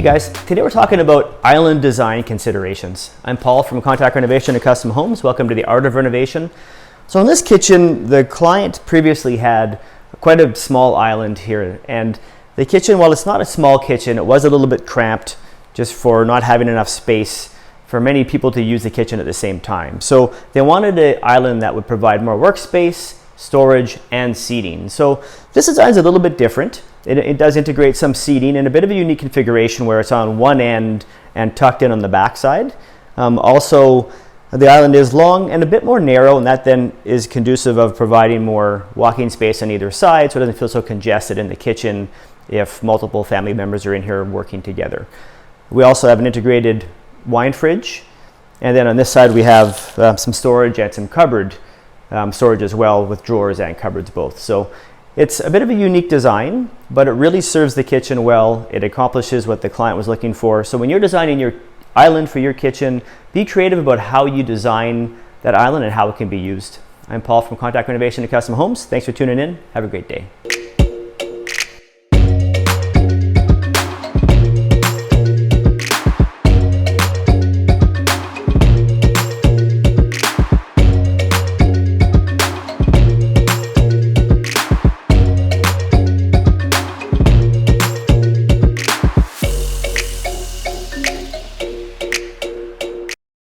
guys, today we're talking about island design considerations. I'm Paul from Contact Renovation and Custom Homes. Welcome to the Art of Renovation. So in this kitchen, the client previously had quite a small island here, and the kitchen, while it's not a small kitchen, it was a little bit cramped just for not having enough space for many people to use the kitchen at the same time. So they wanted an island that would provide more workspace, storage, and seating. So this design is a little bit different. It does integrate some seating in a bit of a unique configuration where it's on one end and tucked in on the back side. Also, the island is long and a bit more narrow, and that then is conducive of providing more walking space on either side, so it doesn't feel so congested in the kitchen if multiple family members are in here working together. We also have an integrated wine fridge, and then on this side we have some storage and some cupboard storage as well, with drawers and cupboards both. So it's a bit of a unique design, but it really serves the kitchen well. It accomplishes what the client was looking for. So when you're designing your island for your kitchen, be creative about how you design that island and how it can be used. I'm Paul from Contact Renovation and Custom Homes. Thanks for tuning in. Have a great day.